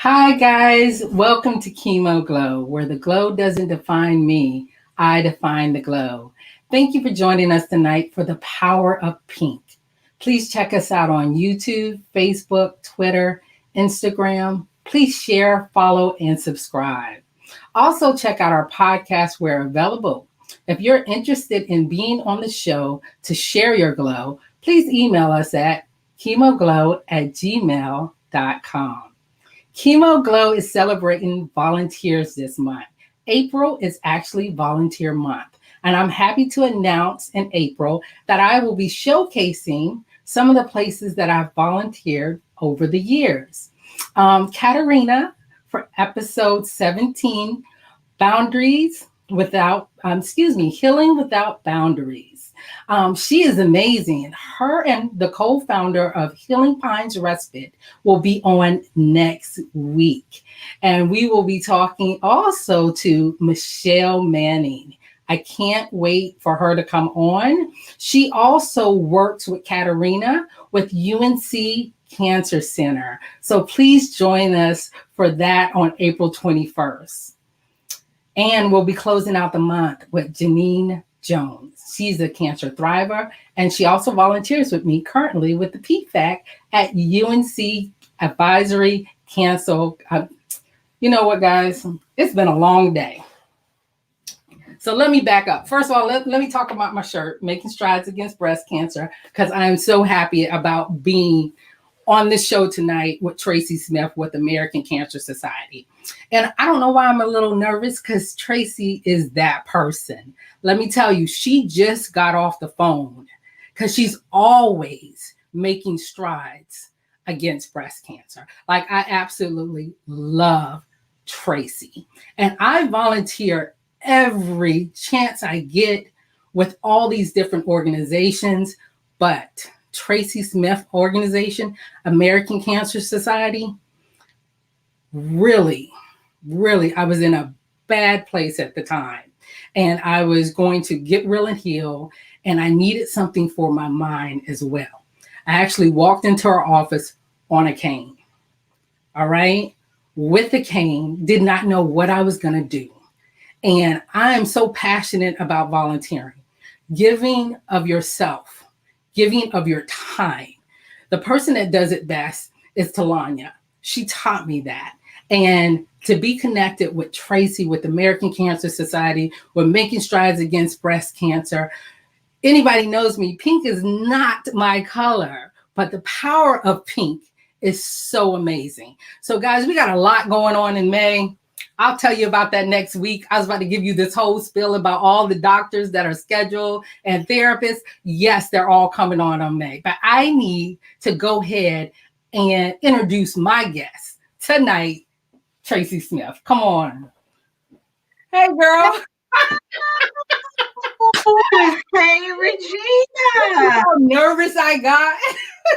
Hi, guys. Welcome to Chemo Glow, where the glow doesn't define me, I define the glow. Thank you for joining us tonight for the power of pink. Please check us out on YouTube, Facebook, Twitter, Instagram. Please share, follow, and subscribe. Also, check out our podcast where available. If you're interested in being on the show to share your glow, please email us at chemoglow@gmail.com. Chemo Glow is celebrating volunteers this month. April is actually Volunteer Month, and I'm happy to announce in April that I will be showcasing some of the places that I've volunteered over the years. Katarina for episode 17, Healing Without Boundaries. She is amazing. Her and the co-founder of Healing Pines Respite will be on next week. And we will be talking also to Michelle Manning. I can't wait for her to come on. She also works with Katarina with UNC Cancer Center. So please join us for that on April 21st. And we'll be closing out the month with Janine Jones. She's a cancer thriver, and she also volunteers with me currently with the PFAC at UNC Advisory Cancer. You know what, guys? It's been a long day. So let me back up. First of all, let me talk about my shirt, Making Strides Against Breast Cancer, because I am so happy about being on this show tonight with Tracey Smith with American Cancer Society. And I don't know why I'm a little nervous, because Tracey is that person. Let me tell you, she just got off the phone because she's always making strides against breast cancer. Like, I absolutely love Tracey. And I volunteer every chance I get with all these different organizations, but Tracey Smith organization, American Cancer Society, really, really, I was in a bad place at the time. And I was going to get real and heal. And I needed something for my mind as well. I actually walked into her office on a cane. All right. With the cane, did not know what I was going to do. And I am so passionate about volunteering, giving of yourself, giving of your time. The person that does it best is Talanya. She taught me that. And to be connected with Tracey, with the American Cancer Society, with making strides against breast cancer. Anybody knows me, pink is not my color, but the power of pink is so amazing. So, guys, we got a lot going on in May. I'll tell you about that next week. I was about to give you this whole spiel about all the doctors that are scheduled and therapists. Yes, they're all coming on May, but I need to go ahead and introduce my guest tonight, Tracey Smith. Come on. Hey, girl. Hey, Regina. How nervous I got.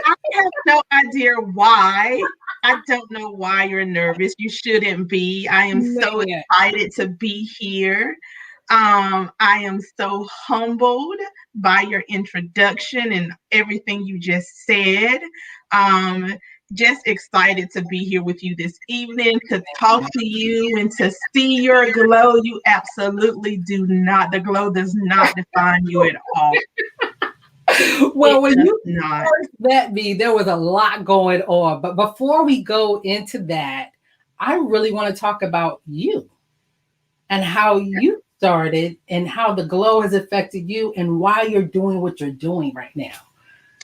I have no idea why. I don't know why you're nervous. You shouldn't be. I am so excited to be here. I am so humbled by your introduction and everything you just said. Um, just excited to be here with you this evening to talk to you and to see your glow. You absolutely do not. The glow does not define you at all. Well, when you first met me, there was a lot going on. But before we go into that, I really want to talk about you and how you started and how the glow has affected you and why you're doing what you're doing right now.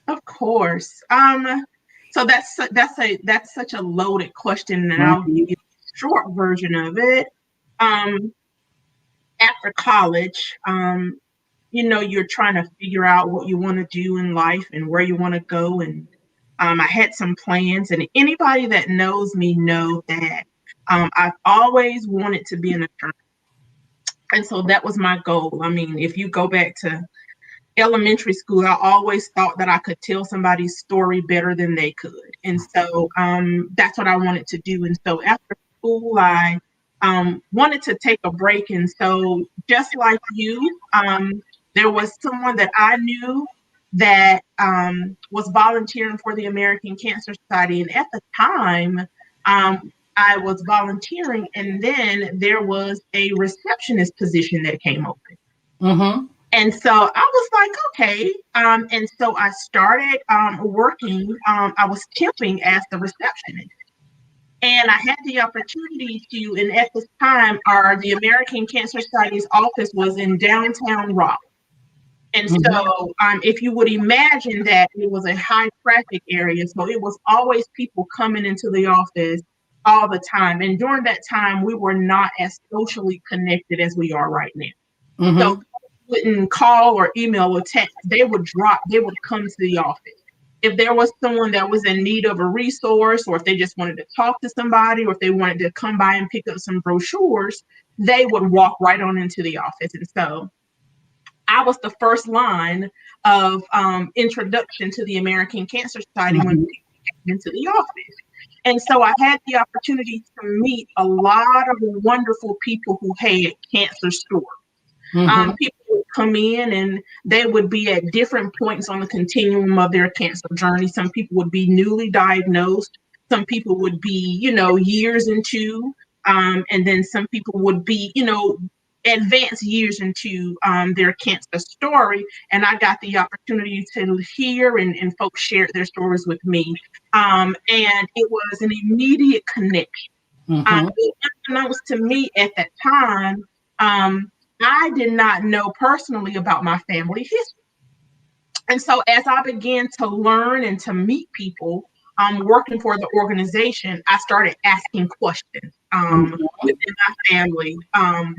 Of course. So that's such a loaded question, and I'll give you a short version of it. After college, you're trying to figure out what you want to do in life and where you want to go. And I had some plans, and anybody that knows me know that I've always wanted to be an attorney. And so that was my goal. I mean, if you go back to elementary school, I always thought that I could tell somebody's story better than they could. And so that's what I wanted to do. And so after school, I wanted to take a break. And so just like you, there was someone that I knew that was volunteering for the American Cancer Society. And at the time, I was volunteering, and then there was a receptionist position that came open. Mm-hmm. And so I was like, okay. And so I started working. I was temping as the receptionist. And I had the opportunity to, and at this time, the American Cancer Society's office was in downtown Raleigh. And so if you would imagine that it was a high traffic area, so it was always people coming into the office all the time. And during that time, we were not as socially connected as we are right now. Mm-hmm. So wouldn't call or email or text, they would come to the office. If there was someone that was in need of a resource, or if they just wanted to talk to somebody, or if they wanted to come by and pick up some brochures, they would walk right on into the office. And so I was the first line of introduction to the American Cancer Society when people came into the office. And so I had the opportunity to meet a lot of wonderful people who had cancer stories. People would come in and they would be at different points on the continuum of their cancer journey. Some people would be newly diagnosed. Some people would be, years into, and then some people would be, advanced years into their cancer story. And I got the opportunity to hear and folks shared their stories with me. And it was an immediate connection. Unbeknownst to me at that time, I did not know personally about my family history. And so as I began to learn and to meet people working for the organization, I started asking questions within my family,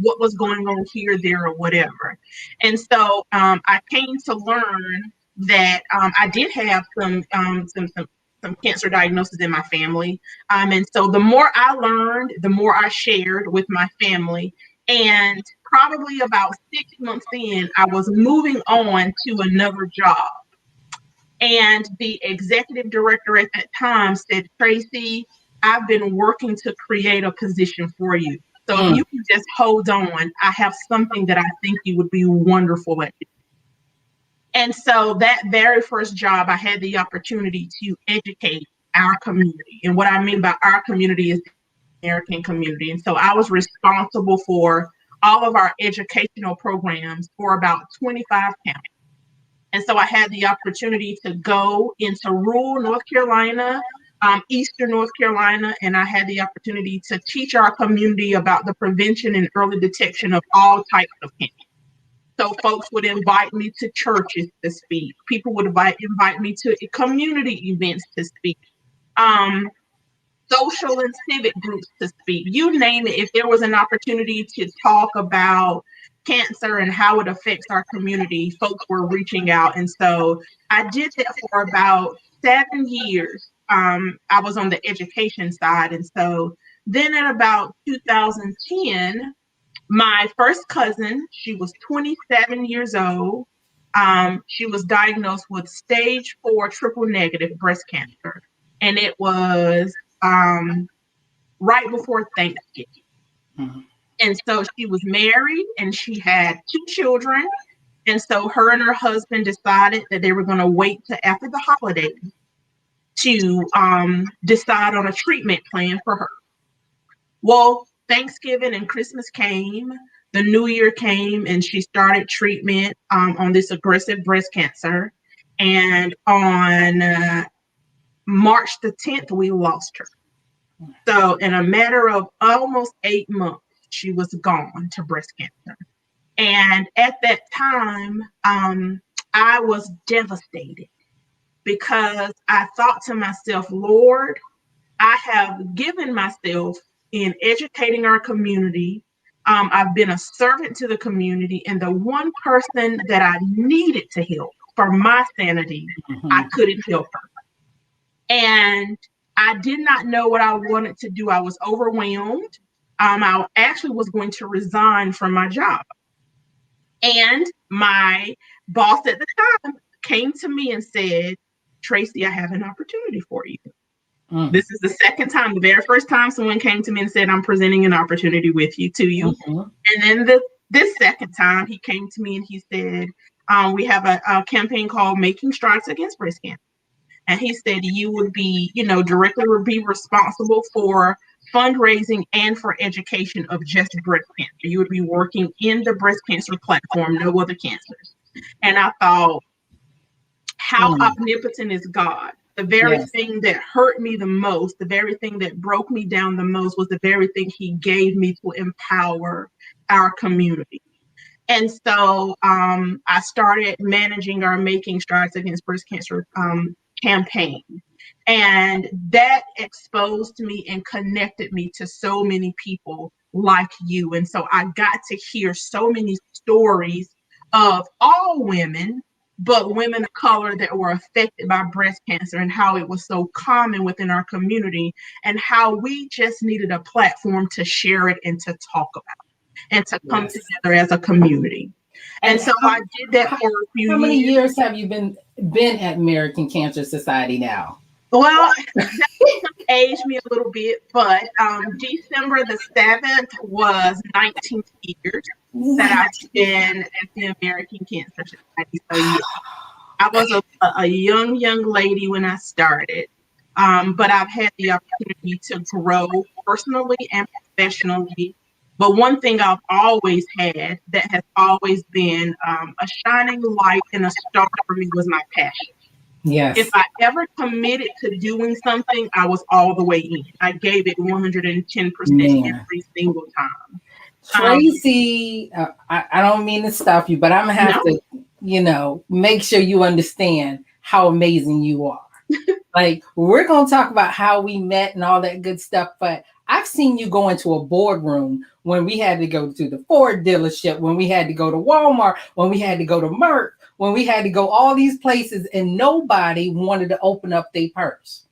what was going on here, there, or whatever. And so I came to learn that I did have some cancer diagnosis in my family. And so the more I learned, the more I shared with my family. And probably about 6 months in, I was moving on to another job. And the executive director at that time said, Tracey, I've been working to create a position for you. So if Mm. you can just hold on, I have something that I think you would be wonderful at. And so that very first job, I had the opportunity to educate our community. And what I mean by our community is the American community. And so I was responsible for all of our educational programs for about 25 counties. And so I had the opportunity to go into rural North Carolina, Eastern North Carolina, and I had the opportunity to teach our community about the prevention and early detection of all types of cancer. So folks would invite me to churches to speak. People would invite me to community events to speak. Um, Social and civic groups to speak. You name it. If there was an opportunity to talk about cancer and how it affects our community, folks were reaching out. And so I did that for about 7 years. I was on the education side. And so then at about 2010, my first cousin, she was 27 years old. She was diagnosed with stage 4 triple negative breast cancer. And it was right before Thanksgiving. Mm. And so she was married and she had 2 children. And so her and her husband decided that they were going to wait till after the holidays to decide on a treatment plan for her. Well, Thanksgiving and Christmas came, the new year came, and she started treatment on this aggressive breast cancer. And on March the 10th, we lost her. So in a matter of almost 8 months, she was gone to breast cancer. And at that time, I was devastated because I thought to myself, Lord, I have given myself in educating our community. I've been a servant to the community, and the one person that I needed to help for my sanity, I Mhm. couldn't help her. And I did not know what I wanted to do. I was overwhelmed. I actually was going to resign from my job. And my boss at the time came to me and said, Tracey, I have an opportunity for you. Mm. This is the second time. The very first time someone came to me and said, I'm presenting an opportunity with you to you. Mhm. And then this second time he came to me and he said, we have a campaign called Making Strides Against Breast Cancer. And he said you would be, directly would be responsible for fundraising and for education of just breast cancer. You would be working in the breast cancer platform, no other cancers. And I thought, how Mm. omnipotent is God? The very Yes. thing that hurt me the most, the very thing that broke me down the most was the very thing he gave me to empower our community. And so I started managing our Making Strides Against Breast Cancer campaign. And that exposed me and connected me to so many people like you. And so I got to hear so many stories of all women, but women of color that were affected by breast cancer and how it was so common within our community and how we just needed a platform to share it and to talk about it and to come Yes. together as a community. And And so I did that for a few how many years. years have you been at American Cancer Society now? Well, that aged me a little bit, but December the 7th was 19 years that I've been at the American Cancer Society. So yeah, I was a young lady when I started, but I've had the opportunity to grow personally and professionally. But one thing I've always had that has always been a shining light and a star for me was my passion. If Yes. I ever committed to doing something, I was all the way in. I gave it 110% Man. every single time. Tracy, I don't mean to stop you, but I'm gonna have No, to, make sure you understand how amazing you are. Like, we're gonna talk about how we met and all that good stuff, but I've seen you go into a boardroom when we had to go to the Ford dealership, when we had to go to Walmart, when we had to go to Merck, when we had to go all these places, and nobody wanted to open up their purse.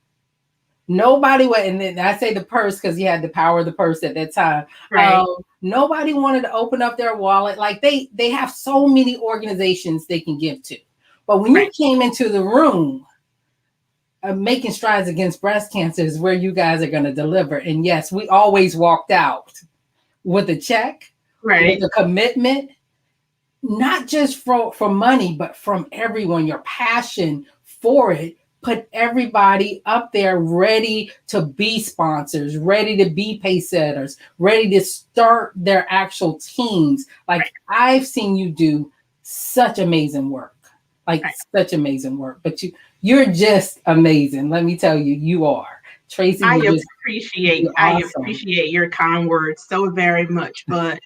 Nobody went, and then I say the purse because you had the power of the purse at that time. right, Nobody wanted to open up their wallet. Like they have so many organizations they can give to, but when you right. came into the room, Making Strides Against Breast Cancer is where you guys are going to deliver. And yes, we always walked out with a check, Right. with a commitment, not just for money, but from everyone, your passion for it. Put everybody up there ready to be sponsors, ready to be pay setters, ready to start their actual teams. Like Right. I've seen you do such amazing work, like Right. such amazing work. But you're just amazing. Let me tell you, you are. Tracey, I you're awesome. appreciate your kind words so very much. But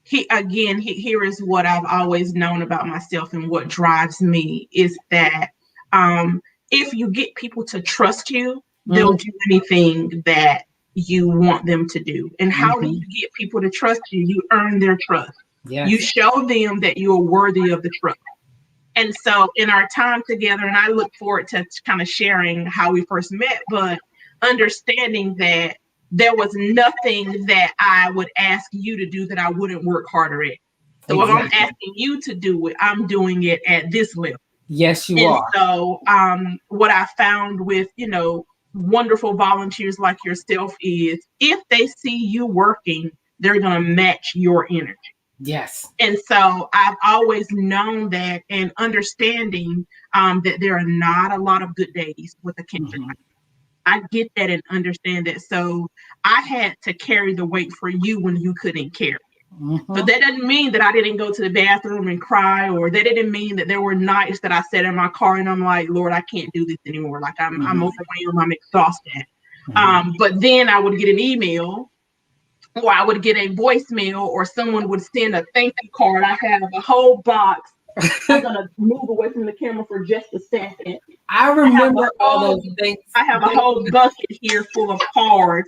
here is what I've always known about myself and what drives me is that if you get people to trust you, they'll do anything that you want them to do. And how do you get people to trust you? You earn their trust. Yes. You show them that you are worthy of the trust. And so in our time together, and I look forward to kind of sharing how we first met, but understanding that there was nothing that I would ask you to do that I wouldn't work harder at. So if I'm asking you to do it, I'm doing it at this level. Yes, you are. So what I found with, wonderful volunteers like yourself is if they see you working, they're going to match your energy. Yes. And so I've always known that and understanding that there are not a lot of good days with a cancer. I get that and understand that. So I had to carry the weight for you when you couldn't carry it. So that doesn't mean that I didn't go to the bathroom and cry, or that didn't mean that there were nights that I sat in my car and I'm like, Lord, I can't do this anymore. Like I'm overwhelmed, I'm exhausted. But then I would get an email, or I would get a voicemail, or someone would send a thank you card. I have a whole box. I'm going to move away from the camera for just a second. I remember all those things. I have a whole bucket here full of cards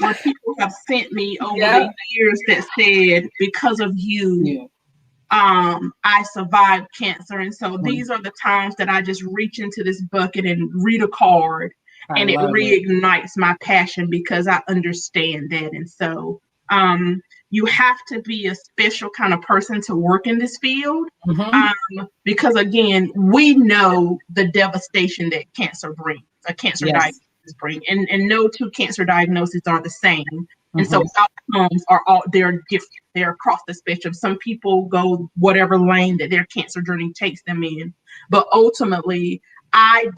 where people have sent me over the years that said, because of you, I survived cancer. And so these are the times that I just reach into this bucket and read a card. And it reignites my passion because I understand that. And so you have to be a special kind of person to work in this field because, again, we know the devastation that cancer brings, a cancer diagnosis brings. And no two cancer diagnoses are the same. And so outcomes they're different. They're across the spectrum. Some people go whatever lane that their cancer journey takes them in. But ultimately, I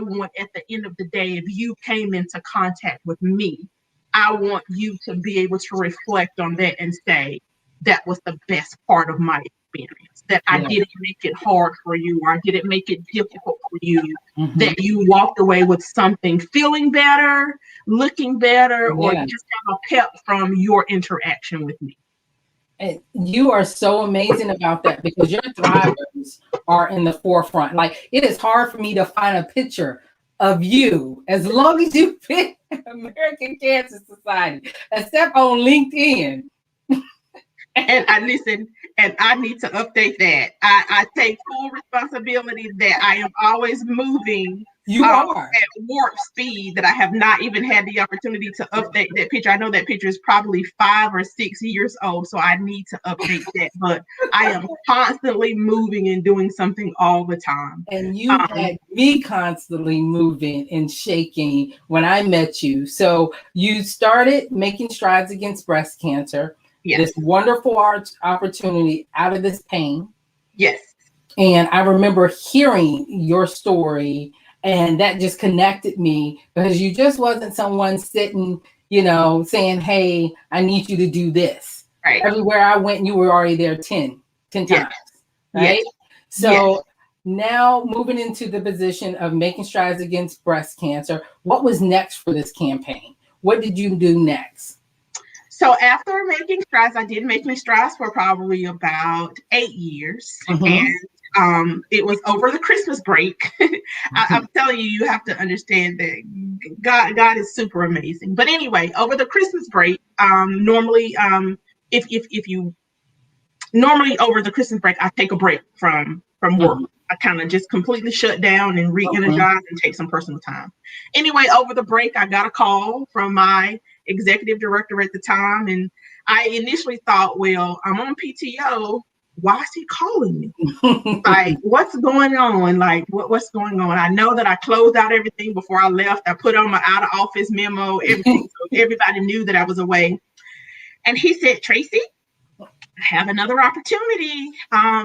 want at the end of the day, if you came into contact with me, I want you to be able to reflect on that and say, that was the best part of my experience, that I didn't make it hard for you, or I didn't make it difficult for you, that you walked away with something, feeling better, looking better, or just have a pep from your interaction with me. And you are so amazing about that because your thrivers are in the forefront. Like, it is hard for me to find a picture of you as long as you pick American Cancer Society, except on LinkedIn. And I listen, and I need to update that. I take full responsibility that I am always moving at warp speed, that I have not even had the opportunity to update that picture. I know that picture is probably 5 or 6 years old, so I need to update that. But I am constantly moving and doing something all the time. And you had me constantly moving and shaking when I met you. So you started Making Strides Against Breast Cancer. This wonderful opportunity out of this pain. Yes. And I remember hearing your story, and that just connected me because you just wasn't someone sitting, saying, hey, I need you to do this. Right. Everywhere I went, you were already there 10 times. Right. Yes. So now moving into the position of Making Strides Against Breast Cancer, what was next for this campaign? What did you do next? So after Making Strides, I did Making Strides for probably about 8 years. And it was over the Christmas break. I'm telling you, you have to understand that God is super amazing. But anyway, over the Christmas break, normally over the Christmas break, I take a break from work. I kind of just completely shut down and re-energize and take some personal time. Anyway, over the break, I got a call from my executive director at the time. And I initially thought, well, I'm on PTO. why is he calling me? Like, what's going on? Like, what's going on? I know that I closed out everything before I left. I put on my out of office memo, everything. So everybody knew that I was away. And he said, Tracey, I have another opportunity.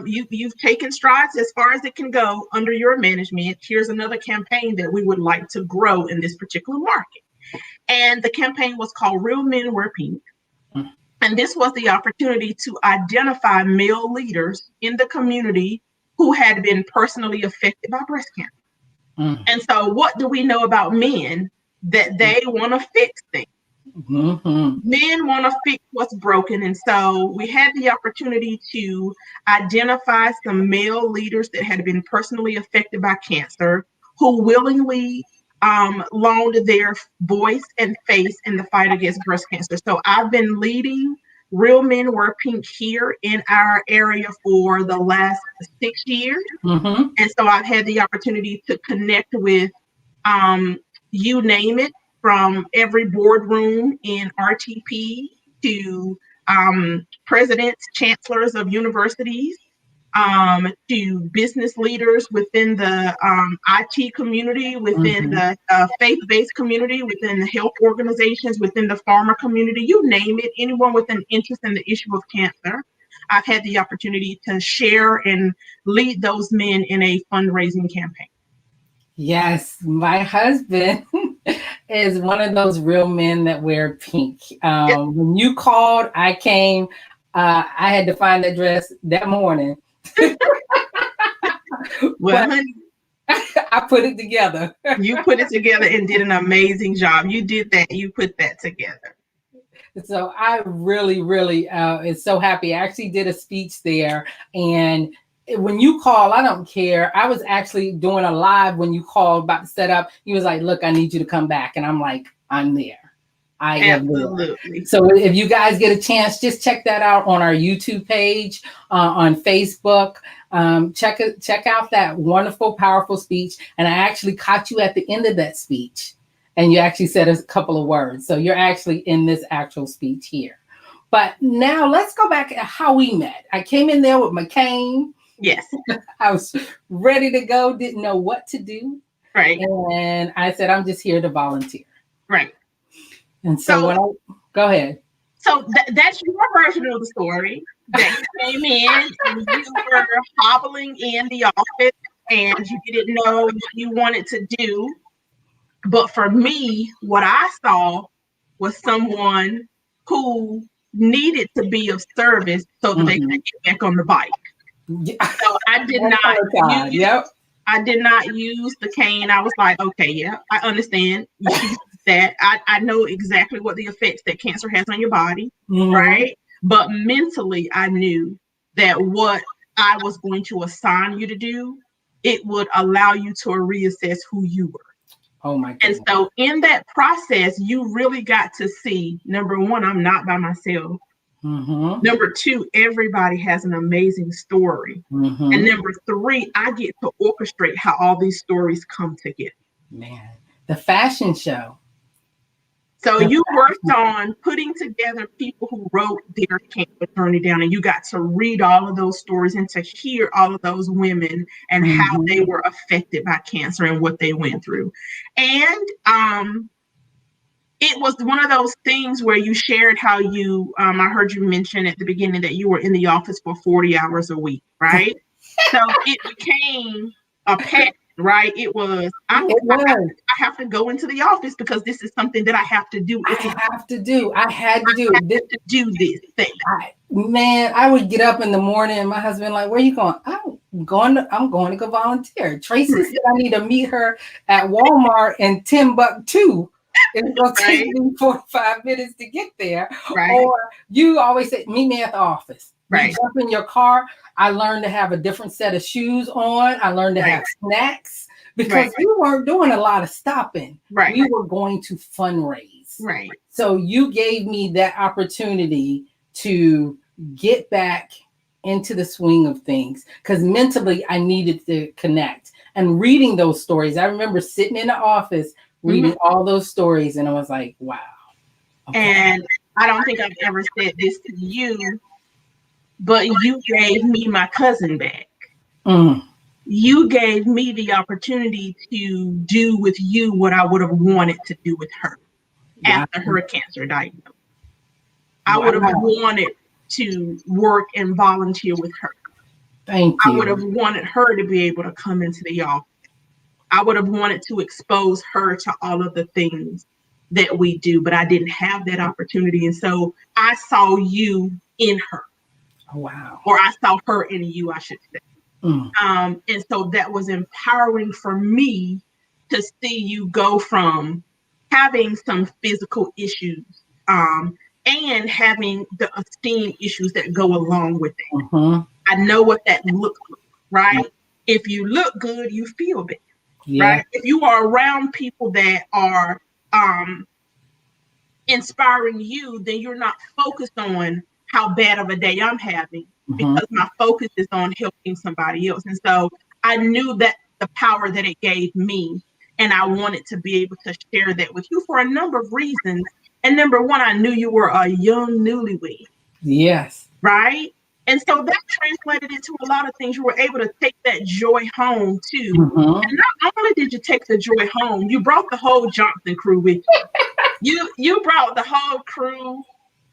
You've taken strides as far as it can go under your management. Here's another campaign that we would like to grow in this particular market. And the campaign was called Real Men Wear Pink. And this was the opportunity to identify male leaders in the community who had been personally affected by breast cancer. And so what do we know about men? That they want to fix things. Men want to fix what's broken. And so we had the opportunity to identify some male leaders that had been personally affected by cancer, who willingly loaned their voice and face in the fight against breast cancer. So I've been leading Real Men Wear Pink here in our area for the last 6 years. And so I've had the opportunity to connect with you name it, from every boardroom in RTP to presidents, chancellors of universities, to business leaders within the IT community, within the faith-based community, within the health organizations, within the pharma community, you name it, anyone with an interest in the issue of cancer. I've had the opportunity to share and lead those men in a fundraising campaign. Yes, my husband is one of those real men that wear pink. When you called, I came. I had to find the dress that morning. Well, I put it together. You put it together and did an amazing job. You did that. You put that together. So I really, really is so happy. I actually did a speech there. And when you call, I don't care. I was actually doing a live when you called, about to set up. He was like, look, I need you to come back. And I'm like, I'm there. I am there. So if you guys get a chance, just check that out on our YouTube page, on Facebook. Check out that wonderful, powerful speech. And I actually caught you at the end of that speech. And you actually said a couple of words. So you're actually in this actual speech here. But now let's go back at how we met. I came in there with my cane. Yes. I was ready to go, didn't know what to do. Right. And I said, I'm just here to volunteer. Right. And so go ahead. So that's your version of the story. That you came in and you were hobbling in the office and you didn't know what you wanted to do. But for me, what I saw was someone who needed to be of service so that they could get back on the bike. So I did not use the cane. I was like, okay, yeah, I understand that. I know exactly what the effects that cancer has on your body, right? But mentally, I knew that what I was going to assign you to do, it would allow you to reassess who you were. Oh my goodness. And so in that process, you really got to see, number one, I'm not by myself. Number two, everybody has an amazing story. And number three, I get to orchestrate how all these stories come together. Man, the fashion show. So you worked on putting together people who wrote their cancer journey down, and you got to read all of those stories and to hear all of those women and how they were affected by cancer and what they went through. And it was one of those things where you shared how you, I heard you mention at the beginning that you were in the office for 40 hours a week, right? So it became a pattern, right? It was, I have to go into the office because this is something that I have to do. I had to do this thing. I would get up in the morning and my husband like, where are you going? I'm going to go volunteer. Tracey said I need to meet her at Walmart in Timbuktu. It's going to take me 45 minutes to get there. Right. Or you always say, meet me at the office. Right. You jump in your car. I learned to have a different set of shoes on. I learned to have snacks because we weren't doing a lot of stopping. Right. We were going to fundraise. Right. So you gave me that opportunity to get back into the swing of things because mentally I needed to connect. And reading those stories, I remember sitting in the office reading all those stories, and I was like, wow. Okay. And I don't think I've ever said this to you, but you gave me my cousin back. Mm. You gave me the opportunity to do with you what I would have wanted to do with her Wow. after her cancer diagnosis. I would have Wow. wanted to work and volunteer with her. Thank I would have you. wanted her to be able to come into the office. I would have wanted to expose her to all of the things that we do, but I didn't have that opportunity. And so I saw you in her, Wow. or I saw her in you, I should say. Mm. And so that was empowering for me to see you go from having some physical issues and having the esteem issues that go along with it. Mm-hmm. I know what that looks like, right? If you look good, you feel better, Yeah. right? If you are around people that are inspiring you, then you're not focused on how bad of a day I'm having, Mm-hmm. because my focus is on helping somebody else. And so I knew that the power that it gave me, and I wanted to be able to share that with you for a number of reasons. And number one, I knew you were a young newlywed, Yes. right? And so that translated into a lot of things. You were able to take that joy home too. Mm-hmm. And not only did you take the joy home, you brought the whole Johnson crew with you. You brought the whole crew.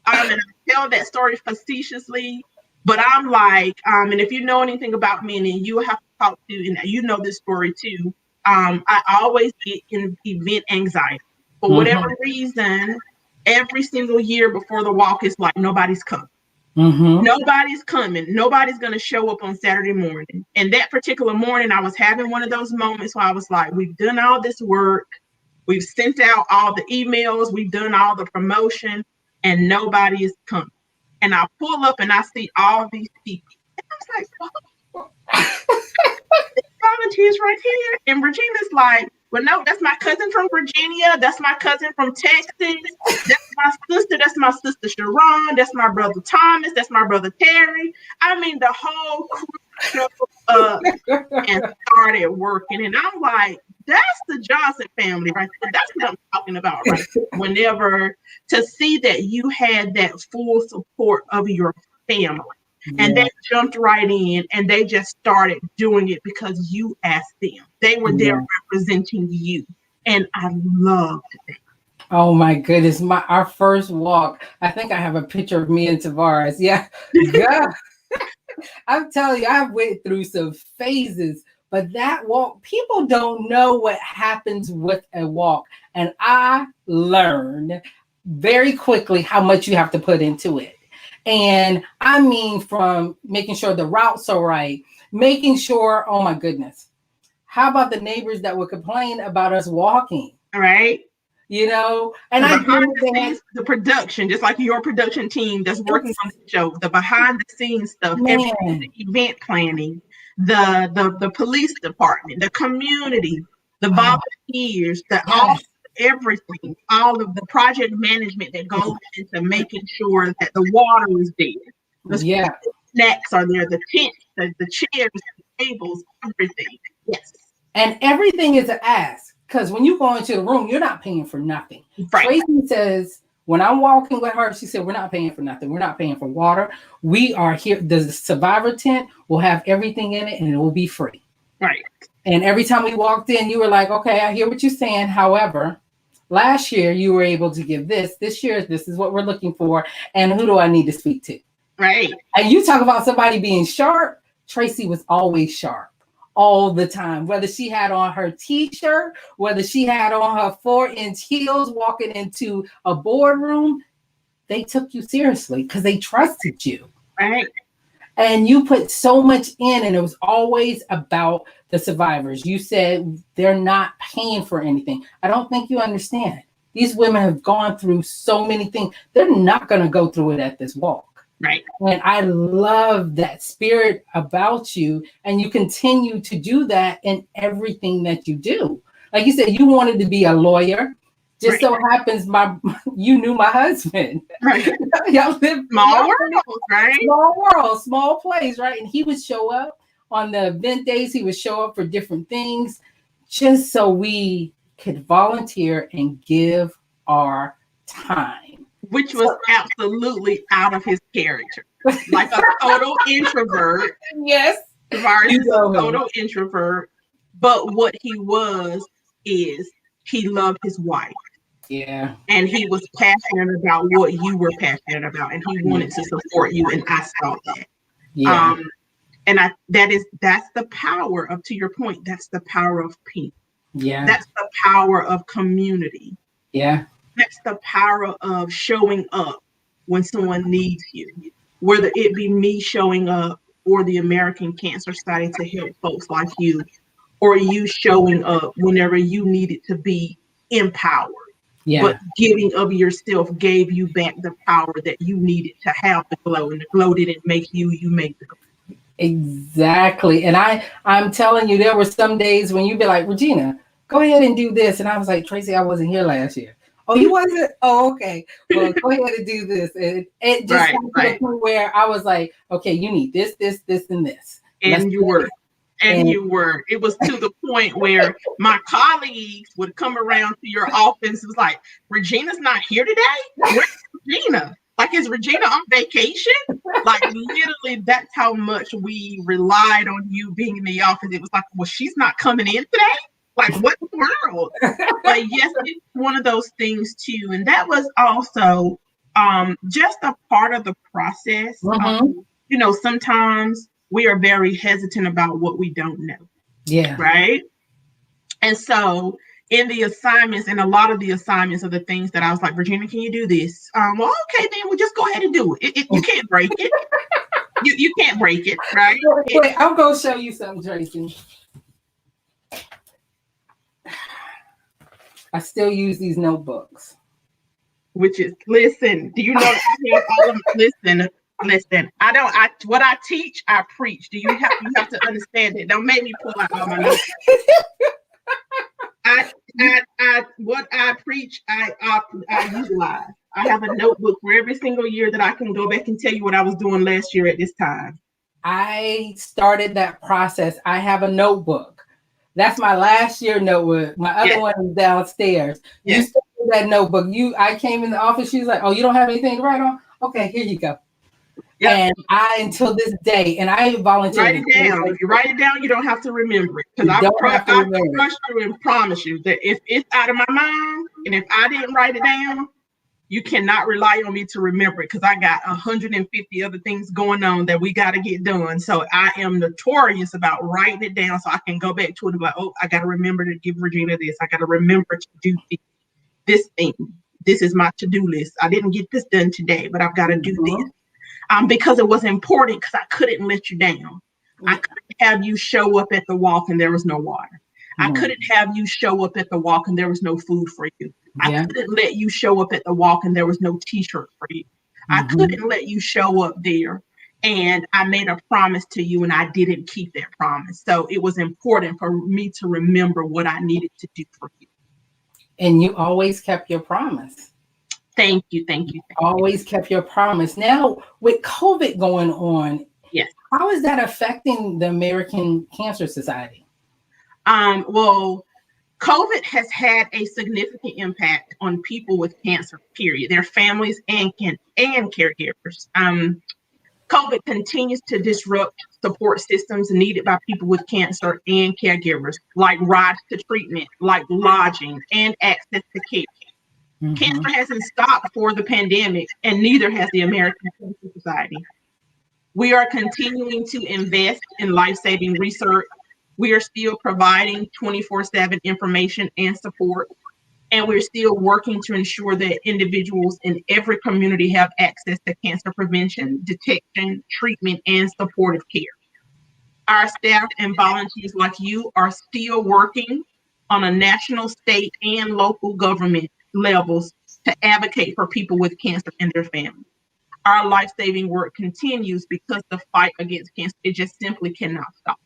And I tell that story facetiously, but I'm like, and if you know anything about me, and then you have to talk to, and you know this story too. I always get in event anxiety for whatever Mm-hmm. reason. Every single year before the walk, is like nobody's coming. Mm-hmm. Nobody's coming. Nobody's going to show up on Saturday morning. And that particular morning, I was having one of those moments where I was like, we've done all this work. We've sent out all the emails. We've done all the promotion, and nobody is coming. And I pull up and I see all these people. And I was like, oh, volunteers right here. And Regina's like, well, no, that's my cousin from Virginia. That's my cousin from Texas. That's my sister. That's my sister Sharon. That's my brother Thomas. That's my brother Terry. I mean, the whole crew showed up and started working. And I'm like, that's the Johnson family right there. That's what I'm talking about, right? Whenever to see that you had that full support of your family. And Yeah. they jumped right in and they just started doing it because you asked them. They were there Yeah. representing you. And I loved that. Oh my goodness. Our first walk. I think I have a picture of me and Tavares. Yeah. God. I'm telling you, I went through some phases, but that walk, people don't know what happens with a walk. And I learned very quickly how much you have to put into it. And I mean, from making sure the routes are right, making sure, oh my goodness, how about the neighbors that would complain about us walking? All right. And The I behind knew the they had, scenes, the production, just like your production team that's working on the show, the behind the scenes stuff, everything, man, the event planning, the police department, the community, the oh, volunteers, the all yes, everything, all of the project management that goes into making sure that the water is there, the yeah. snacks are there, the tents, the chairs, the tables, everything. Yes. And everything is an ask because when you go into the room, you're not paying for nothing. Right. Tracey says, when I'm walking with her, she said, we're not paying for nothing. We're not paying for water. We are here. The survivor tent will have everything in it and it will be free. Right. And every time we walked in, you were like, okay, I hear what you're saying. However, last year you were able to give this. This year, this is what we're looking for. And who do I need to speak to? Right. And you talk about somebody being sharp. Tracey was always sharp. All the time, whether she had on her t-shirt, whether she had on her 4-inch heels walking into a boardroom, they took you seriously because they trusted you. Right. And you put so much in, and it was always about the survivors. You said they're not paying for anything. I don't think you understand. These women have gone through so many things. They're not going to go through it at this walk. Right. And I love that spirit about you. And you continue to do that in everything that you do. Like you said, you wanted to be a lawyer. Just so happens you knew my husband. Right. Y'all live Small world, right? Small world, small place, right? And he would show up on the event days. He would show up for different things just so we could volunteer and give our time. Which was absolutely out of his character. like a total introvert. Yes. Tavares You is know a him. total introvert, but what he was is he loved his wife. Yeah. And he was passionate about what you were passionate about, and he wanted to support you, and I saw that. Yeah. And that's the power of, to your point, that's the power of people. Yeah. That's the power of community. Yeah. That's the power of showing up when someone needs you, whether it be me showing up or the American Cancer Society to help folks like you, or you showing up whenever you needed to be empowered. Yeah. But giving of yourself gave you back the power that you needed to have the glow, and the glow didn't make you, you made the glow. Exactly. And I'm telling you, there were some days when you'd be like, Regina, go ahead and do this. And I was like, Tracey, I wasn't here last year. Oh, you wasn't? Oh, okay. Well, go ahead and do this. And it just got to the point where I was like, okay, you need this, this, this, and this. And you were. And you were. It was to the point where my colleagues would come around to your office. It was like, Regina's not here today? Where's Regina? Like, is Regina on vacation? Like, literally, that's how much we relied on you being in the office. It was like, well, she's not coming in today? Like, what in the world? But yes, it's one of those things too. And that was also just a part of the process. Sometimes we are very hesitant about what we don't know. Yeah. Right. And so in the assignments, and a lot of the assignments are the things that I was like, Virginia, can you do this? Well, okay, then we'll just go ahead and do it. You can't break it. You can't break it, right? Wait, I'm going to show you something, Tracey. I still use these notebooks. Which is, listen, do you know I have all of listen, what I teach, I preach. You have to understand it. Don't make me pull out all my notes. What I preach, I utilize. I have a notebook for every single year that I can go back and tell you what I was doing last year at this time. I started that process. I have a notebook. That's my last year notebook. My other one is downstairs. You started that notebook. I came in the office. She was like, "Oh, you don't have anything to write on? Okay, here you go." Yep. And until this day, and I volunteer. Write it down. If you write it down, you don't have to remember it. Because I trust you and promise you that if it's out of my mind, and if I didn't write it down, you cannot rely on me to remember it, because I got 150 other things going on that we got to get done. So I am notorious about writing it down so I can go back to it and be like, oh, I got to remember to give Regina this. I got to remember to do this thing. This is my to-do list. I didn't get this done today, but I've got to do this. Because it was important, because I couldn't let you down. I couldn't have you show up at the walk and there was no water. I couldn't have you show up at the walk and there was no food for you. I couldn't let you show up at the walk and there was no t-shirt for you. I couldn't let you show up there and I made a promise to you and I didn't keep that promise. So it was important for me to remember what I needed to do for you. And you always kept your promise. Thank you. Always kept your promise. Now, with COVID going on, yes, how is that affecting the American Cancer Society? Well, COVID has had a significant impact on people with cancer, period, their families and caregivers. COVID continues to disrupt support systems needed by people with cancer and caregivers, like rides to treatment, like lodging, and access to care. Cancer hasn't stopped for the pandemic, and neither has the American Cancer Society. We are continuing to invest in life-saving research. We are still providing 24/7 information and support, and we're still working to ensure that individuals in every community have access to cancer prevention, detection, treatment, and supportive care. Our staff and volunteers like you are still working on a national, state, and local government levels to advocate for people with cancer and their families. Our life-saving work continues because the fight against cancer, it just simply cannot stop.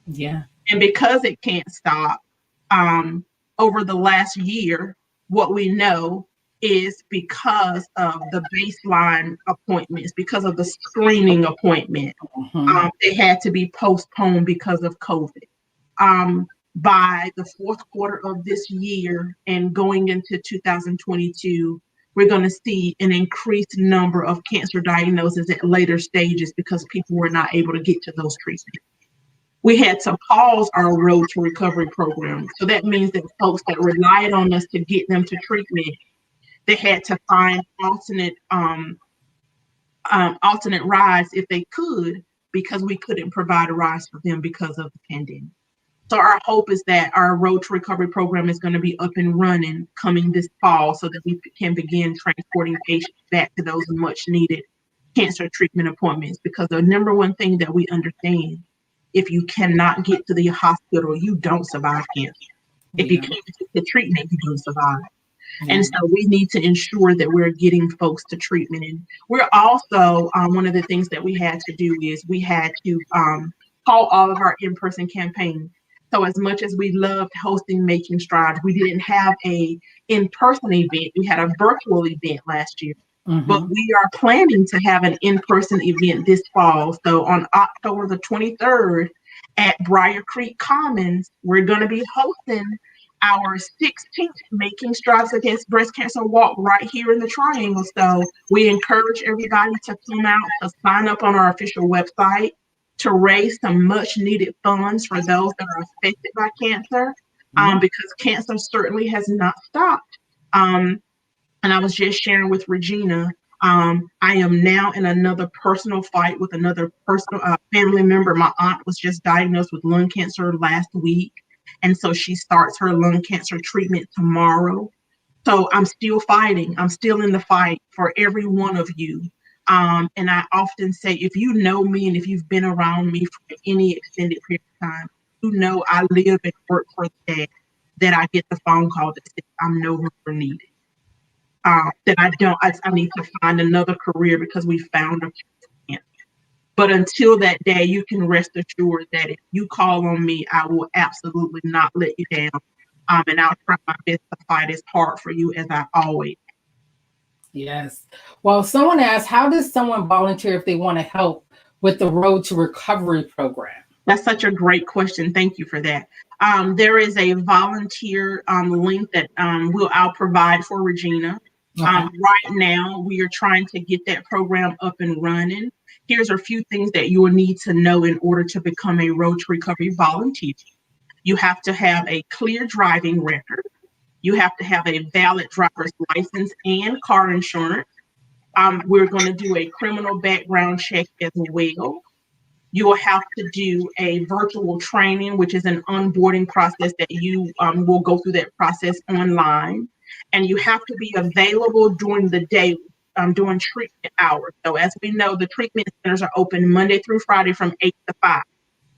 Yeah. And because it can't stop, over the last year, what we know is because of the baseline appointments, because of the screening appointment, they had to be postponed because of COVID. By the fourth quarter of this year and going into 2022, we're going to see an increased number of cancer diagnoses at later stages because people were not able to get to those treatments. We had to pause our road to recovery program. So that means that folks that relied on us to get them to treatment, they had to find alternate rides if they could, because we couldn't provide a ride for them because of the pandemic. So our hope is that our road to recovery program is going to be up and running coming this fall so that we can begin transporting patients back to those much needed cancer treatment appointments. Because the number one thing that we understand, if you cannot get to the hospital, you don't survive cancer. If you can't get the treatment, you don't survive. And so we need to ensure that we're getting folks to treatment. And we're also, one of the things that we had to do is we had to call all of our in-person campaigns. So as much as we loved hosting Making Strides, we didn't have a in-person event. We had a virtual event last year. But we are planning to have an in-person event this fall. So on October the 23rd at Briar Creek Commons, we're going to be hosting our 16th Making Strides Against Breast Cancer Walk right here in the Triangle. So we encourage everybody to come out, to sign up on our official website, to raise some much needed funds for those that are affected by cancer, because cancer certainly has not stopped. And I was just sharing with Regina, I am now in another personal fight with another personal family member. My aunt was just diagnosed with lung cancer last week. And so she starts her lung cancer treatment tomorrow. So I'm still fighting. I'm still in the fight for every one of you. And I often say, if you know me and if you've been around me for any extended period of time, you know I live and work for the day that I get the phone call that says I'm no longer needed. That I need to find another career because we found a cancer. But until that day, you can rest assured that if you call on me, I will absolutely not let you down. And I'll try my best to fight as hard for you as I always. Yes. Well, someone asked, how does someone volunteer if they want to help with the Road to Recovery program? That's such a great question. Thank you for that. There is a volunteer link that I'll provide for Regina. Right now, we are trying to get that program up and running. Here's a few things that you will need to know in order to become a Road to Recovery volunteer. You have to have a clear driving record. You have to have a valid driver's license and car insurance. We're going to do a criminal background check as well. You will have to do a virtual training, which is an onboarding process that you will go through that process online. And you have to be available during the day, during treatment hours. So as we know, the treatment centers are open Monday through Friday from 8 to 5.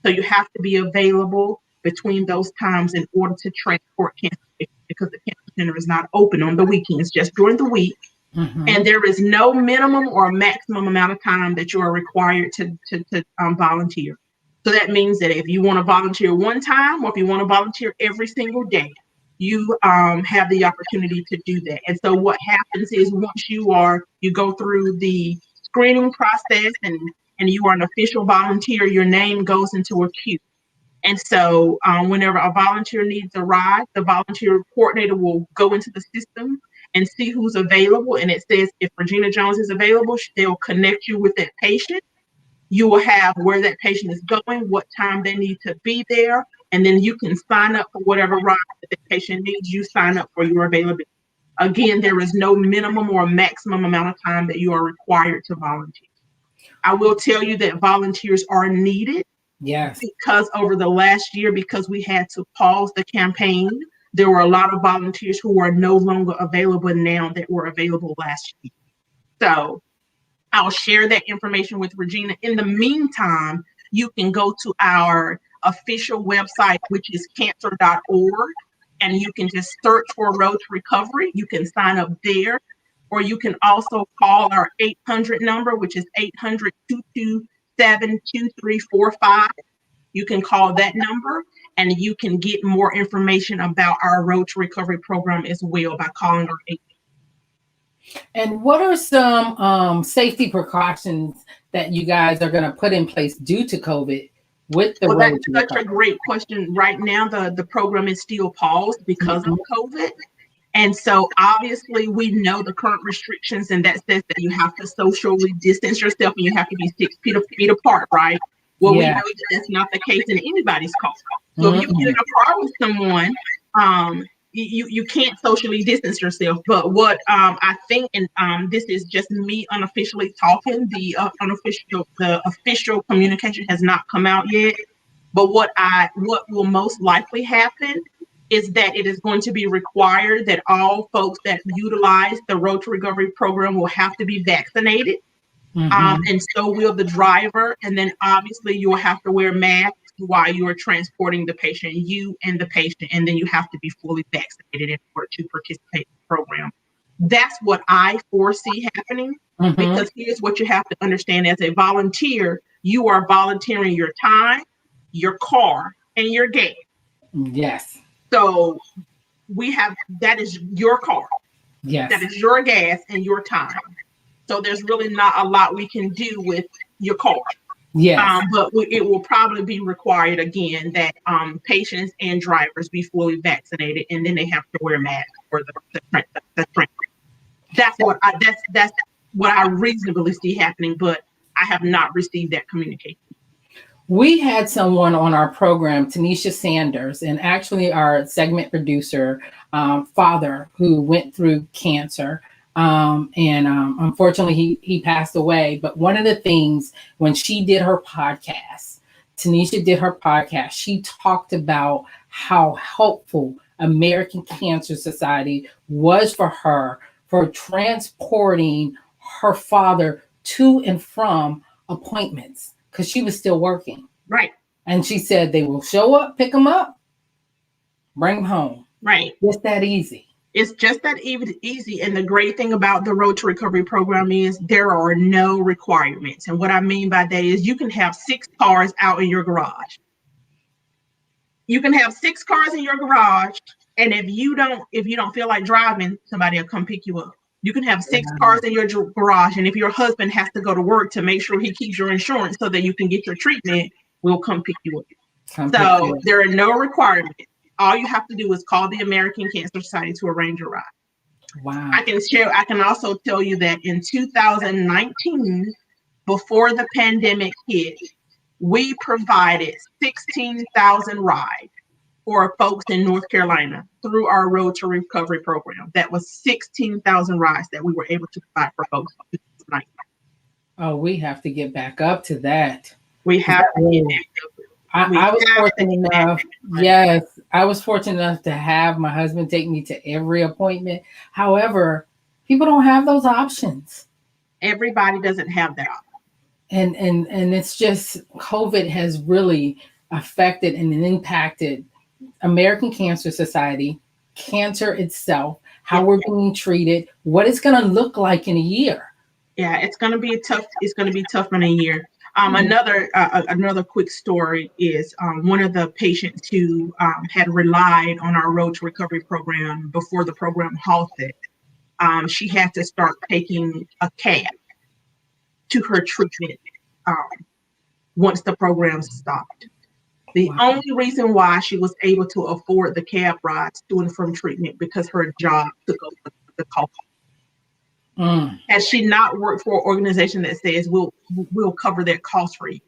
So you have to be available between those times in order to transport cancer patients, because the cancer center is not open on the weekends, just during the week. And there is no minimum or maximum amount of time that you are required to volunteer. So that means that if you want to volunteer one time, or if you want to volunteer every single day, you have the opportunity to do that. And so what happens is once you go through the screening process and you are an official volunteer, your name goes into a queue. And so whenever a volunteer needs a ride, the volunteer coordinator will go into the system and see who's available. And it says if Regina Jones is available, they'll connect you with that patient. You will have where that patient is going, what time they need to be there, and then you can sign up for whatever ride that the patient needs. You sign up for your availability. Again, there is no minimum or maximum amount of time that you are required to volunteer. I will tell you that volunteers are needed. Yes. Because over the last year, because we had to pause the campaign, there were a lot of volunteers who are no longer available now that were available last year. So I'll share that information with Regina. In the meantime, you can go to our official website, which is cancer.org, and you can just search for Road to Recovery. You can sign up there, or you can also call our 800 number, which is 800-227-2345. You can call that number and you can get more information about our Road to Recovery program as well by calling our 800. And what are some safety precautions that you guys are going to put in place due to COVID with the Road to Recovery? That's such a great question. Right now, the program is still paused because of COVID. And so obviously we know the current restrictions, and that says that you have to socially distance yourself and you have to be 6 feet apart, right? Well, we know Yeah. that that's not the case in anybody's car. So if you get in Mm-mm. a car with someone, you can't socially distance yourself. But what I think, and this is just me unofficially talking, the official communication has not come out yet. But what will most likely happen is that it is going to be required that all folks that utilize the Road to Recovery program will have to be vaccinated. Mm-hmm. And so will the driver. And then obviously you will have to wear masks while you are transporting the patient, you and the patient, and then you have to be fully vaccinated in order to participate in the program. That's what I foresee happening, Mm-hmm. because here's what you have to understand: as a volunteer, you are volunteering your time, your car, and your gas. Yes. So that is your car, that Yes. is your gas and your time. So there's really not a lot we can do with your car. Yes. But it will probably be required again that patients and drivers be fully vaccinated, and then they have to wear masks for the train. That's what I reasonably see happening, but I have not received that communication. We had someone on our program, Tanisha Sanders, and actually our segment producer, father, who went through cancer. And unfortunately, he passed away. But one of the things when she did her podcast, Tanisha did her podcast, she talked about how helpful American Cancer Society was for her for transporting her father to and from appointments because she was still working. Right, And she said they will show up, pick them up, bring them home. right. Just that easy. It's just that easy. And the great thing about the Road to Recovery program is there are no requirements. And what I mean by that is you can have 6 cars out in your garage. You can have 6 cars in your garage, and if you don't feel like driving, somebody will come pick you up. You can have 6 cars in your garage, and if your husband has to go to work to make sure he keeps your insurance so that you can get your treatment, we'll come pick you up. Come pick you So up. there are no requirements. All you have to do is call the American Cancer Society to arrange a ride. Wow. I can also tell you that in 2019, before the pandemic hit, we provided 16,000 rides for folks in North Carolina through our Road to Recovery program. That was 16,000 rides that we were able to provide for folks tonight. Oh, we have to get back up to that. We have to get I was fortunate enough. Yes, I was fortunate enough to have my husband take me to every appointment. However, people don't have those options. Everybody doesn't have that. And it's just COVID has really affected and impacted American Cancer Society, cancer itself, how we're being treated, what it's going to look like in a year. Yeah, it's going to be tough. It's going to be tough in a year. Another quick story is one of the patients who had relied on our Road to Recovery program before the program halted. She had to start taking a cab to her treatment once the program stopped. The only reason why she was able to afford the cab rides to and from treatment because her job took over the cost. Had she not worked for an organization that says we'll cover that cost for you,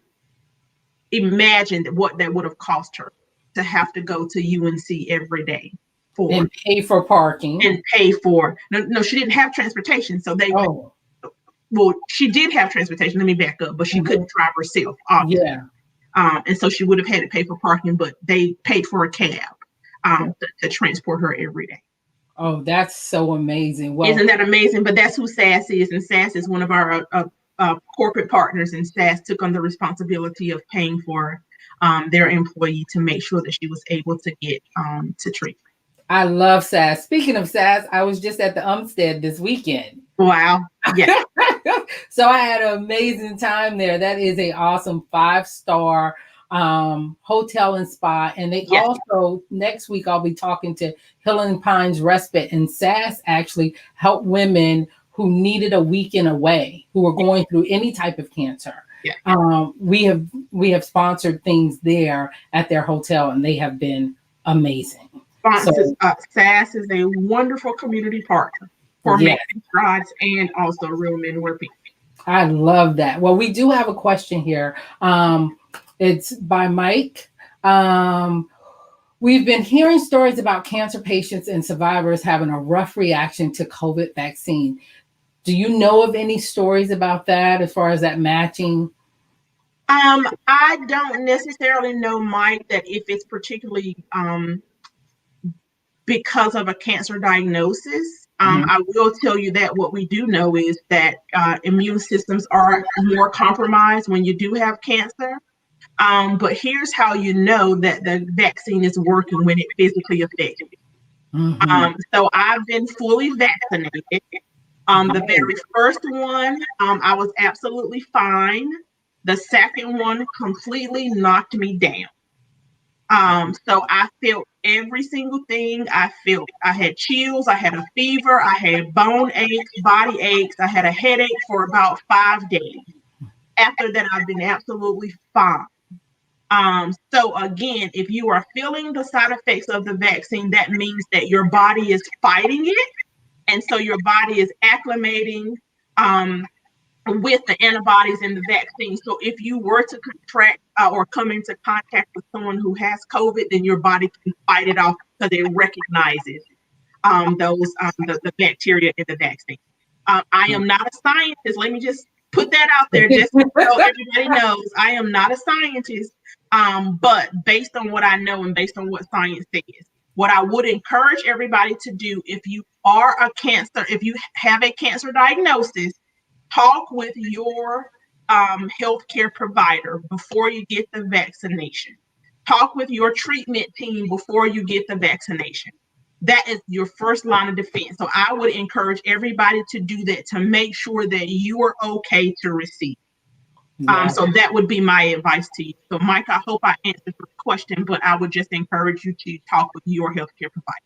imagine what that would have cost her to have to go to UNC every day and pay for parking and pay for. No, she didn't have transportation, so they. Oh. Well, she did have transportation. Let me back up, but she couldn't drive herself. Obviously. Yeah. And so she would have had to pay for parking, but they paid for a cab to transport her every day. Oh, that's so amazing. Well, isn't that amazing? But that's who SAS is. And SAS is one of our corporate partners. And SAS took on the responsibility of paying for their employee to make sure that she was able to get to treatment. I love SAS. Speaking of SAS, I was just at the Umstead this weekend. Wow. Yeah. So I had an amazing time there. That is an awesome 5-star hotel and spa. And they also, next week, I'll be talking to Healing Pines Respite. And SAS actually helped women who needed a weekend away, who were going through any type of cancer. Yeah. We have sponsored things there at their hotel, and they have been amazing. So SAS is a wonderful community partner for yeah, making strides and also Real Men Wear Pink. I love that. Well, we do have a question here. It's by Mike. Um, we've been hearing stories about cancer patients and survivors having a rough reaction to COVID vaccine. Do you know of any stories about that as far as that matching? I don't necessarily know, Mike, that if it's particularly because of a cancer diagnosis. Mhm. I will tell you that what we do know is that immune systems are more compromised when you do have cancer. But here's how you know that the vaccine is working when it physically affects you. Mhm. So I've been fully vaccinated. The Oh, very first one, I was absolutely fine. The second one completely knocked me down. So I felt every single thing. I had chills, I had a fever, I had bone aches, body aches, I had a headache for about 5 days. After that, I've been absolutely fine. So again, if you are feeling the side effects of the vaccine, that means that your body is fighting it. And so your body is acclimating um, with the antibodies in the vaccine. So if you were to contract or come into contact with someone who has COVID, then your body can fight it off because it recognizes the bacteria in the vaccine. I am not a scientist. Let me just put that out there, just so everybody knows I am not a scientist. But based on what I know and based on what science says, what I would encourage everybody to do if you are if you have a cancer diagnosis, talk with your healthcare provider before you get the vaccination. Talk with your treatment team before you get the vaccination. That is your first line of defense. So I would encourage everybody to do that to make sure that you are okay to receive. yeah. So that would be my advice to you. So, Mike, I hope I answered your question, but I would just encourage you to talk with your healthcare provider.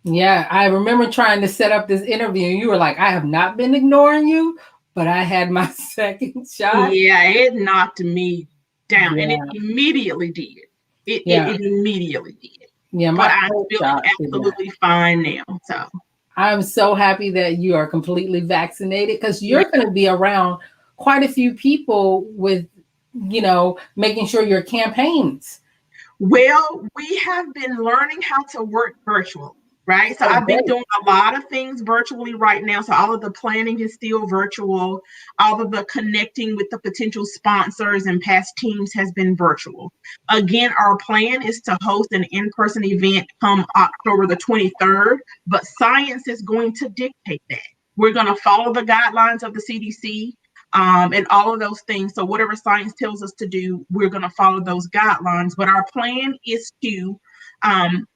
Yeah, I remember trying to set up this interview, and you were like, I have not been ignoring you, but I had my second shot. Yeah, it knocked me down, and it Yeah, immediately did. yeah, It immediately did. yeah, But my I'm first feeling shot did that. absolutely fine now. So, I'm so happy that you are completely vaccinated because yeah. you're going to be around quite a few people with, making sure your campaigns. Well, we have been learning how to work virtually, right? So Oh, I've been great. doing a lot of things virtually right now. So all of the planning is still virtual. All of the connecting with the potential sponsors and past teams has been virtual. Again, our plan is to host an in-person event come October the 23rd, but science is going to dictate that. We're going to follow the guidelines of the CDC and all of those things. So whatever science tells us to do, we're going to follow those guidelines. But our plan is to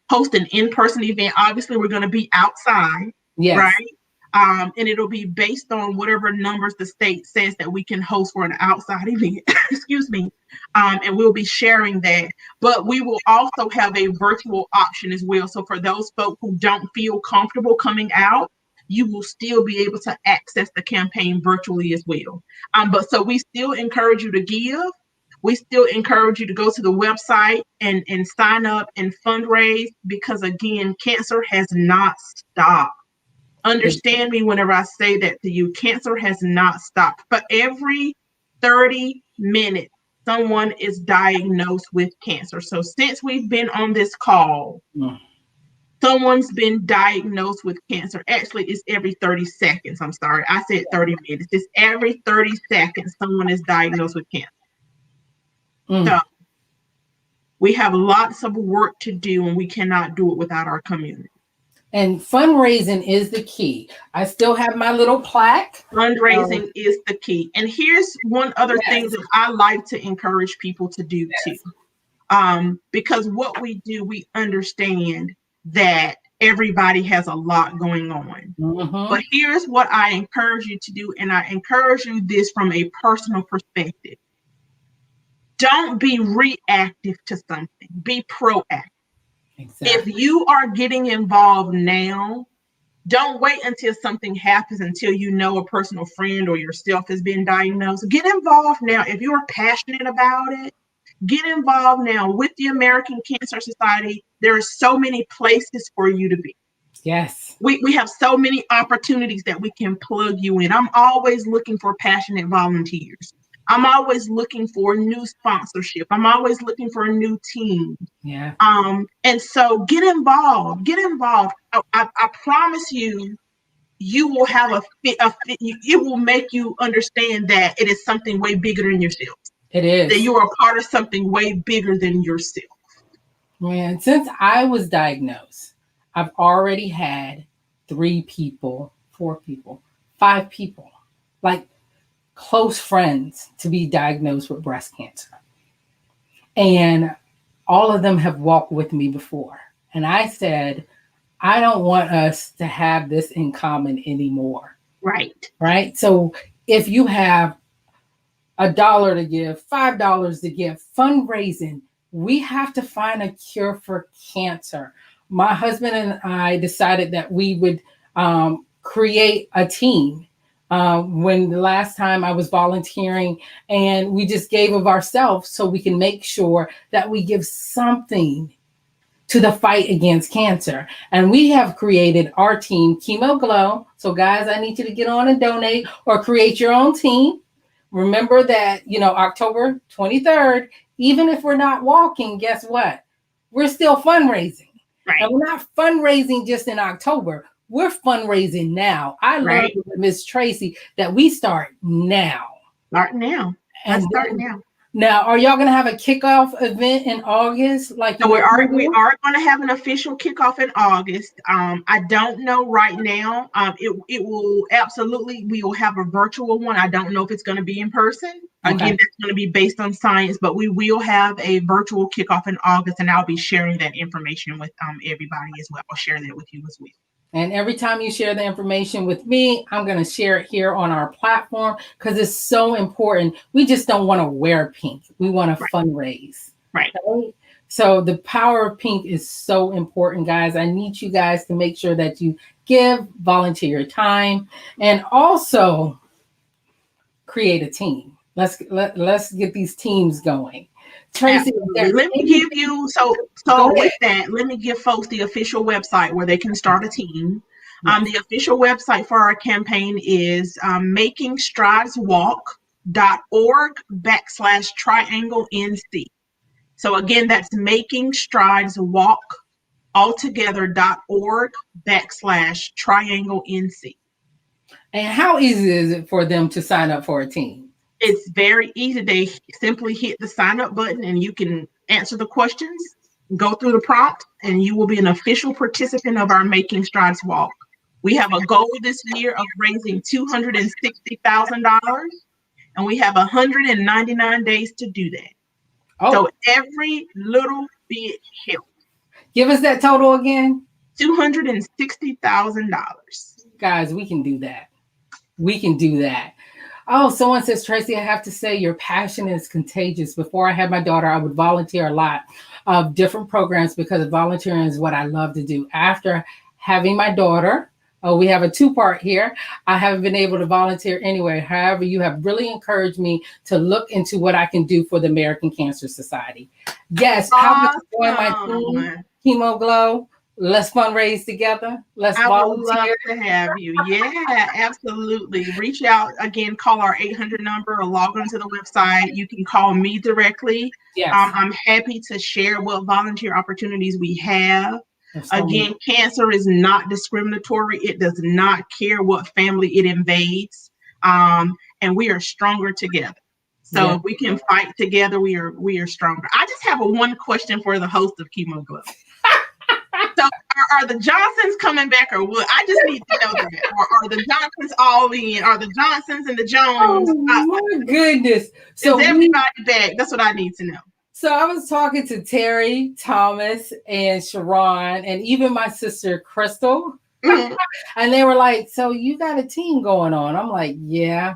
host an in-person event. Obviously, we're going to be outside, right? Yes. And it'll be based on whatever numbers the state says that we can host for an outside event. Excuse me. And we'll be sharing that. But we will also have a virtual option as well. So for those folks who don't feel comfortable coming out, you will still be able to access the campaign virtually as well. But so we still encourage you to give. We still encourage you to go to the website and sign up and fundraise because, again, cancer has not stopped. Understand me whenever I say that to you. Cancer has not stopped. For every 30 minutes, someone is diagnosed with cancer. So since we've been on this call, Mm. someone's been diagnosed with cancer. Actually, it's every 30 seconds. I'm sorry. I said 30 minutes. It's every 30 seconds someone is diagnosed with cancer. So Mm. we have lots of work to do, and we cannot do it without our community. And fundraising is the key. I still have my little plaque. Fundraising is the key. And here's one other thing Yes. that I like to encourage people to do too. Yes. Because what we do, we understand that everybody has a lot going on. Hmm. But here's what I encourage you to do, and I encourage you this from a personal perspective. Don't be reactive to something, be proactive. If Exactly. you are getting involved now, don't wait until something happens until you know a personal friend or yourself has been diagnosed. Get involved now. If you're passionate about it, get involved now with the American Cancer Society. There are so many places for you to be. Yes. We have so many opportunities that we can plug you in. I'm always looking for passionate volunteers. I'm always looking for new sponsorship. I'm always looking for a new team. Yeah. And so get involved. Get involved. I promise you, you will have it will make you understand that it is something way bigger than yourself. It is. That you are a part of something way bigger than yourself. Man, since I was diagnosed, I've already had 3 people, 4 people, 5 people, like close friends to be diagnosed with breast cancer. And all of them have walked with me before. And I said, I don't want us to have this in common anymore. Right. Right. So if you have $1 to give, $5 to give, fundraising, we have to find a cure for cancer. My husband and I decided that we would create a team. When the last time I was volunteering, and we just gave of ourselves so we can make sure that we give something to the fight against cancer. And we have created our team, Chemo Glow. So guys, I need you to get on and donate or create your own team. Remember that, October 23rd, even if we're not walking, guess what? We're still fundraising. Right. And we're not fundraising just in October. We're fundraising now. I learned with Miss Tracey that we start now. Start now. Let's start now. Now, are y'all going to have a kickoff event in August? So we are going to have an official kickoff in August. I don't know right now. It will absolutely, we will have a virtual one. I don't know if it's going to be in person. Okay. Again, that's going to be based on science, but we will have a virtual kickoff in August, and I'll be sharing that information with everybody as well. I'll share that with you as well. And every time you share the information with me, I'm going to share it here on our platform because it's so important. We just don't want to wear pink. We want to fundraise. Right. Okay? So the power of pink is so important, guys. I need you guys to make sure that you give, volunteer your time, and also create a team. Let's get these teams going. Tracey, let me give you with that, let me give folks the official website where they can start a team. Yes. The official website for our campaign is makingstrideswalk.org/triangle-NC. So again, that's makingstrideswalk.org/triangle-NC. And how easy is it for them to sign up for a team? It's very easy. They simply hit the sign up button and you can answer the questions, go through the prompt, and you will be an official participant of our Making Strides Walk. We have a goal this year of raising $260,000, and we have 199 days to do that. Oh. So every little bit helps. Give us that total again. $260,000. Guys, we can do that. We can do that. Oh, someone says, Tracey, I have to say your passion is contagious. Before I had my daughter, I would volunteer a lot of different programs because volunteering is what I love to do. After having my daughter, we have a 2-part here. I haven't been able to volunteer anywhere. However, you have really encouraged me to look into what I can do for the American Cancer Society. Yes, how to join my team, Chemo Glow. Let's fundraise together. Let's volunteer. I would love to have you. Yeah, absolutely. Reach out again, call our 800 number or log onto the website. You can call me directly. Yes. I'm happy to share what volunteer opportunities we have. Again, cancer is not discriminatory. It does not care what family it invades. And we are stronger together. So if we can fight together, we are stronger. I just have one question for the host of Chemo Glow. So are the Johnsons coming back or what? I just need to know that. Or are the Johnsons all in? Are the Johnsons and the Jones? Oh, my goodness. So is everybody back? That's what I need to know. So I was talking to Terry, Thomas, and Sharon, and even my sister, Crystal. Mm-hmm. And they were like, so you got a team going on. I'm like, yeah.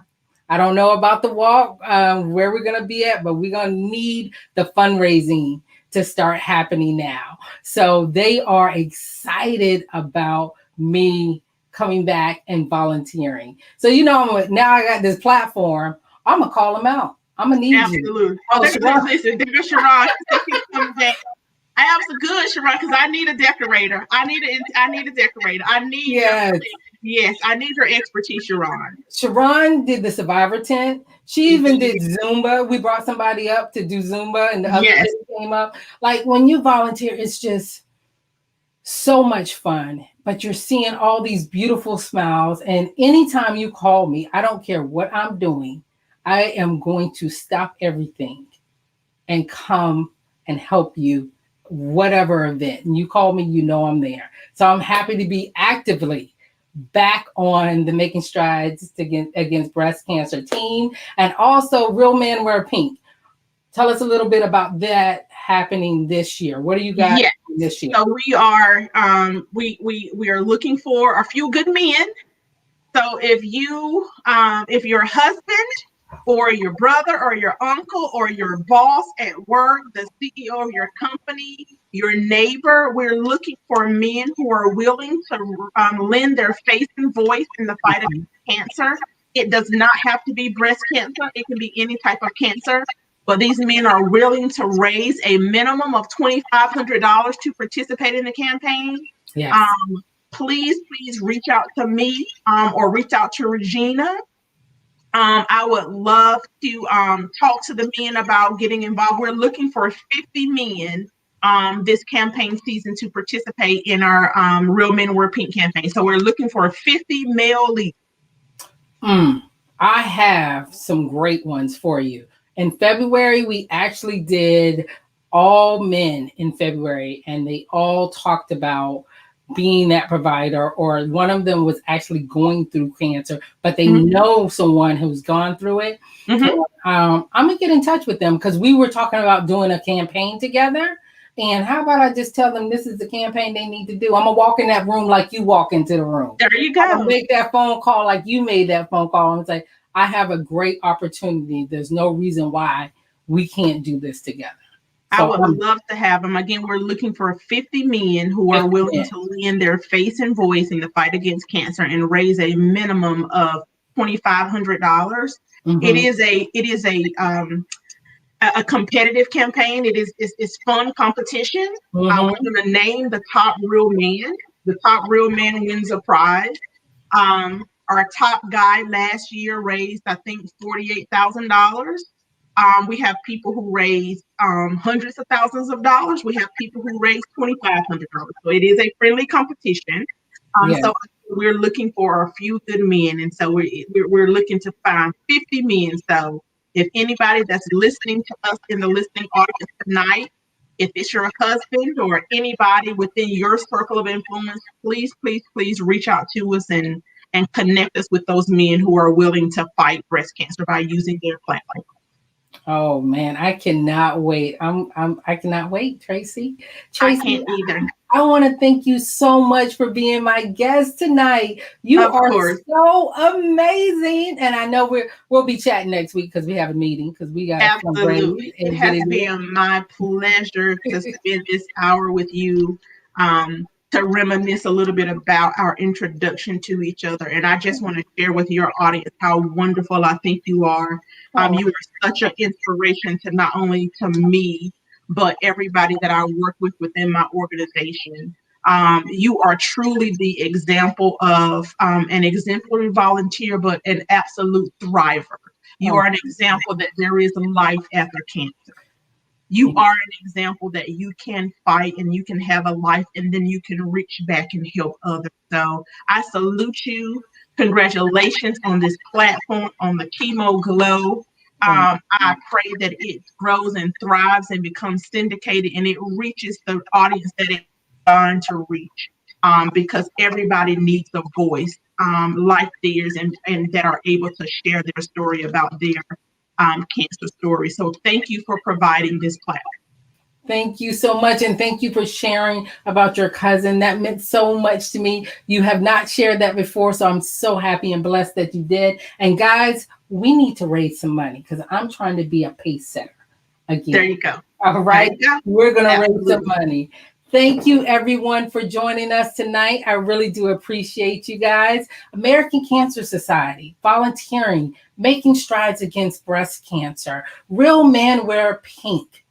I don't know about the walk, where we're going to be at, but we're going to need the fundraising to start happening now. So they are excited about me coming back and volunteering. So, now I got this platform. I'm going to call them out. I'm going to need you. Oh, listen, there's Sharon. She's coming back. I have some good, Sharon, because I need a decorator. I need a decorator. I need Yes. Yes, I need your expertise, Sharon. Sharon did the survivor tent. She even did Zumba. We brought somebody up to do Zumba, and the other Yes. lady came up. Like when you volunteer, it's just so much fun. But you're seeing all these beautiful smiles. And anytime you call me, I don't care what I'm doing, I am going to stop everything and come and help you, whatever event. And you call me, you know I'm there. So I'm happy to be actively back on the Making Strides against Breast Cancer team, and also Real Men Wear Pink. Tell us a little bit about that happening this year. What do you got this year? So we are we are looking for a few good men. So if your husband or your brother or your uncle or your boss at work, the CEO of your company, your neighbor, we're looking for men who are willing to lend their face and voice in the fight against cancer. It does not have to be breast cancer. It can be any type of cancer. But these men are willing to raise a minimum of $2,500 to participate in the campaign. Yes. Please reach out to me or reach out to Regina. I would love to talk to the men about getting involved. We're looking for 50 men this campaign season to participate in our Real Men Wear Pink campaign. So we're looking for 50 male leaders. I have some great ones for you. In February, we actually did all men in February, and they all talked about being that provider, or one of them was actually going through cancer, but they know someone who's gone through it. So, I'm gonna get in touch with them because we were talking about doing a campaign together. And how about I just tell them this is the campaign they need to do? I'm gonna walk in that room like you walk into the room. There you go. I'm gonna make that phone call like you made that phone call and say, I have a great opportunity. There's no reason why we can't do this together. So I would love to have them. Again, we're looking for 50 men who are willing to lend their face and voice in the fight against cancer and raise a minimum of $2,500. It is a competitive campaign. It's fun competition. We're going to name the top real man. The top real man wins a prize. Our top guy last year raised, I think, $48,000. We have people who raise hundreds of thousands of dollars. We have people who raise $2,500. So it is a friendly competition. So we're looking for a few good men, and so we're looking to find 50 men. So if anybody that's listening to us in the listening audience tonight, if it's your husband or anybody within your circle of influence, please reach out to us and connect us with those men who are willing to fight breast cancer by using their platform. Oh man, I cannot wait. I cannot wait, Tracey. I can't either. I want to thank you so much for being my guest tonight. You are so amazing, and I know we'll be chatting next week because we have a meeting because we got absolutely. It has been my pleasure to spend this hour with you. To reminisce a little bit about our introduction to each other. And I just want to share with your audience how wonderful I think you are. You are such an inspiration to not only to me, but everybody that I work with within my organization. You are truly the example of an exemplary volunteer, but an absolute thriver. You are an example that there is life after cancer. You are an example that you can fight and you can have a life and then you can reach back and help others. So I salute you. Congratulations on this platform, on the Chemo Glow. I pray that it grows and thrives and becomes syndicated and it reaches the audience that it's designed to reach. Because everybody needs a voice like theirs and that are able to share their story about their cancer story. So thank you for providing this platform. Thank you so much. And thank you for sharing about your cousin. That meant so much to me. You have not shared that before. So I'm so happy and blessed that you did. And guys, we need to raise some money because I'm trying to be a pace setter again. There you go. All right. We're going to raise some money. Thank you, everyone, for joining us tonight. I really do appreciate you guys. American Cancer Society, volunteering, making strides against breast cancer, Real Men Wear Pink.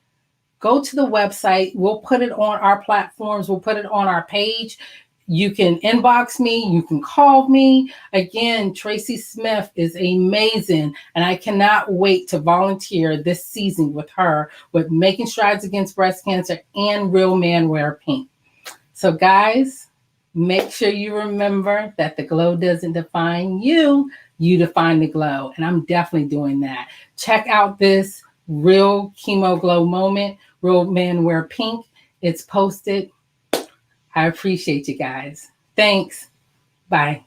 go to the website. We'll put it on our platforms. We'll put it on our page. You can inbox me. You can call me. Again, Tracey Smith is amazing. And I cannot wait to volunteer this season with her with Making Strides Against Breast Cancer and Real Men Wear Pink. So guys, make sure you remember that the glow doesn't define you. You define the glow. And I'm definitely doing that. Check out this Real Chemo Glow moment. Real Men Wear Pink. It's posted. I appreciate you guys. Thanks. Bye.